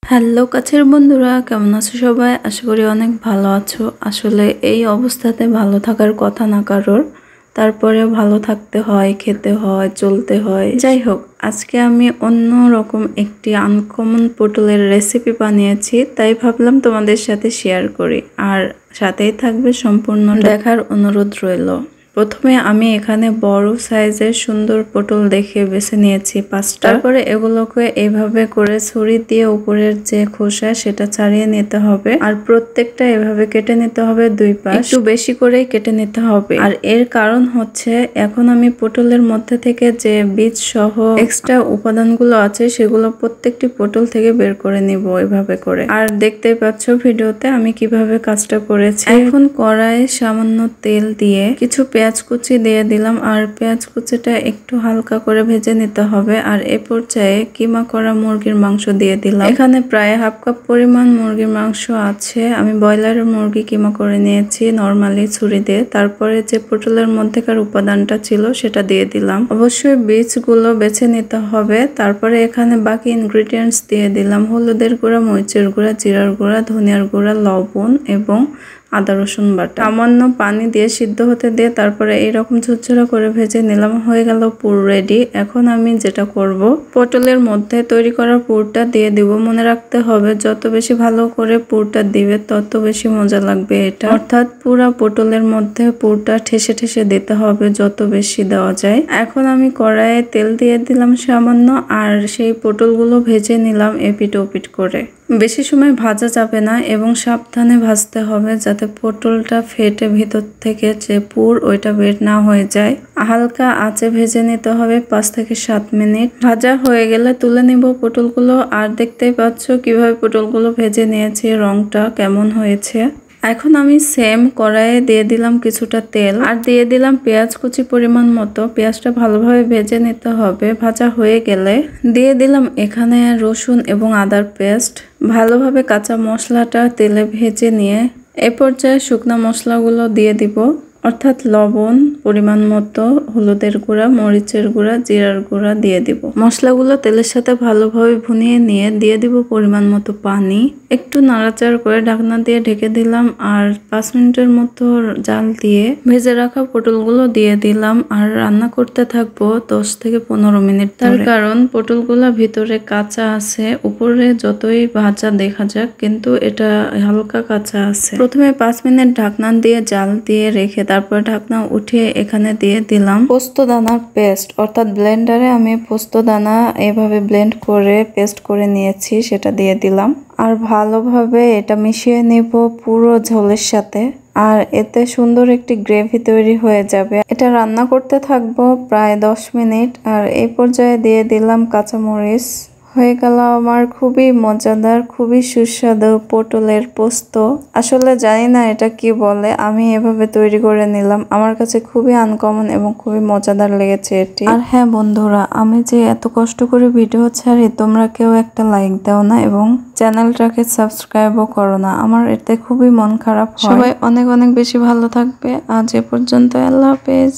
Hello কাছের বন্ধুরা, কেমন আছো সবাই? আশা করি অনেক ভালো আছো। আসলে এই অবস্থাতে ভালো থাকার কথা না কারোর, তারপরেও ভালো থাকতে হয়, খেতে হয়, চলতে হয়। যাই হোক, আজকে আমি অন্য রকম একটি আনকমন পটলের রেসিপি বানিয়েছি, তাই ভাবলাম তোমাদের সাথে শেয়ার করি। আর সাথেই থাকবে, সম্পূর্ণ দেখার অনুরোধ রইল। প্রথমে আমি এখানে বড় সাইজের সুন্দর পটল দেখে বেছে নিয়েছি 5টা। তারপরে এগুলোকে এইভাবে করে ছুরি দিয়ে উপরের যে খোসা সেটা ছাড়িয়ে নিতে হবে। আর প্রত্যেকটা এভাবে কেটে নিতে হবে, 2 পাশ একটু বেশি করে কেটে নিতে হবে। আর এর কারণ হচ্ছে, এখন আমি পটলের মধ্যে থেকে যে বীজ সহ এক্সট্রা উপাদানগুলো আছে সেগুলো প্রত্যেকটি পটল থেকে বের করে নিব এভাবে করে। আর দেখতেই পাচ্ছ ভিডিওতে আমি কিভাবে কাজটা করেছি। এখন কড়াইয়ে সামান্য তেল দিয়ে কিছু পেঁয়াজ কুচি দিয়ে দিলাম। আর পেঁয়াজ কুচিটা একটু হালকা করে ভেজে নিতে হবে। আর এ পর্যায়ে কিমা করা মুরগির মাংস দিয়ে দিলাম। এখানে প্রায় হাফ কাপ পরিমাণ মুরগির মাংস আছে। আমি ব্রয়লারের মুরগি কিমা করে নিয়েছি নরমালি ছুরি দিয়ে। তারপরে যে পটলের মধ্যেকার উপাদানটা ছিল সেটা দিয়ে দিলাম। অবশ্যই বীজগুলো বেছে নিতে হবে। তারপরে এখানে বাকি ইনগ্রিডিয়েন্টস দিয়ে দিলাম: হলুদের গুঁড়া, মরিচের গুঁড়া, জিরার গুঁড়া, ধনিয়ার গুঁড়া, লবণ এবং আদা রসুন বাটা। সামান্য পানি দিয়ে সিদ্ধ হতে দিয়ে তারপরে এইরকম ঝুরঝুরা করে ভেজে নিলাম। হয়ে গেল পুর রেডি। এখন আমি যেটা করব, পটলের মধ্যে তৈরি করা পুরটা দিয়ে দিব। মনে রাখতে হবে, যত বেশি ভালো করে পুরটা দিবে তত বেশি মজা লাগবে এটা। অর্থাৎ পুরা পটলের মধ্যে পুরটা ঠেসে ঠেসে দিতে হবে, যত বেশি দেওয়া যায়। এখন আমি কড়াইয়ে তেল দিয়ে দিলাম সামান্য। আর সেই পটলগুলো ভেজে নিলাম এপিট ওপিট করে। বেশি সময় ভাজা যাবে না এবং সাবধানে ভাজতে হবে যাতে পটলটা ফেটে ভিতর থেকে যে পুর ওইটা বের না হয়ে যায়। হালকা আঁচে ভেজে নিতে হবে 5 থেকে 7 মিনিট। ভাজা হয়ে গেলে তুলে নিব পটলগুলো। আর দেখতেই পাচ্ছ কিভাবে পটলগুলো ভেজে নিয়েছি, রংটা কেমন হয়েছে। এখন আমি সেম কড়াইয়ে দিয়ে দিলাম কিছুটা তেল আর দিয়ে দিলাম পেঁয়াজ কুচি পরিমাণ মতো। পেঁয়াজটা ভালোভাবে ভেজে নিতে হবে। ভাজা হয়ে গেলে দিয়ে দিলাম এখানে রসুন এবং আদার পেস্ট। ভালোভাবে কাঁচা মশলাটা তেলে ভেজে নিয়ে এ পর্যায়ে শুকনা মশলাগুলো দিয়ে দিব, অর্থাৎ লবণ পরিমাণ মতো, হলুদের গুঁড়া, মরিচের গুঁড়া, জিরার গুঁড়া দিয়ে দিব। মশলাগুলো তেলের সাথে ভালোভাবে ভুনিয়ে নিয়ে দিয়ে দিব পরিমাণ মতো পানি। একটু নাড়াচাড়া করে ঢাকনা দিয়ে ঢেকে দিলাম। আর 5 মিনিটের মতো জাল দিয়ে ভেজে রাখা পটলগুলো দিয়ে দিলাম। আর রান্না করতে থাকবো 10 থেকে 15 মিনিট। তার কারণ পটলগুলো ভিতরে কাঁচা আছে, উপরে যতই ভাজা দেখা যাক কিন্তু এটা হালকা কাঁচা আছে। প্রথমে 5 মিনিট ঢাকনা দিয়ে জাল দিয়ে রেখে তারপর ঢাকনা উঠিয়ে এখানে দিয়ে দিলাম পোস্ত দানার পেস্ট, অর্থাৎ ব্লেন্ডারে আমি পোস্ত দানা এভাবে ব্লেন্ড করে পেস্ট করে নিয়েছি, সেটা দিয়ে দিলাম। আর ভালোভাবে এটা মিশিয়ে নেব পুরো ঝোলের সাথে। আর এতে সুন্দর একটি গ্রেভি তৈরি হয়ে যাবে। এটা রান্না করতে থাকবো প্রায় 10 মিনিট। আর এই পর্যায়ে দিয়ে দিলাম কাঁচামরিচ। হয়ে গেল আমার খুবই মজাদার, খুবই সুস্বাদু পটলের পোস্ত। আসলে জানি না এটা কি বলে, আমি এভাবে তৈরি করে নিলাম। আমার কাছে খুবই আনকমন এবং খুবই মজাদার লেগেছে এটি। আর হ্যাঁ বন্ধুরা, আমি যে এত কষ্ট করে ভিডিও ছাড়ি, তোমরা কেউ একটা লাইক দাও না এবং চ্যানেলটাকে সাবস্ক্রাইবও করো না। আমার এতে খুবই মন খারাপ হয়। সবাই অনেক অনেক বেশি ভালো থাকবে। আজ এ পর্যন্ত, আল্লাহ হাফেজ।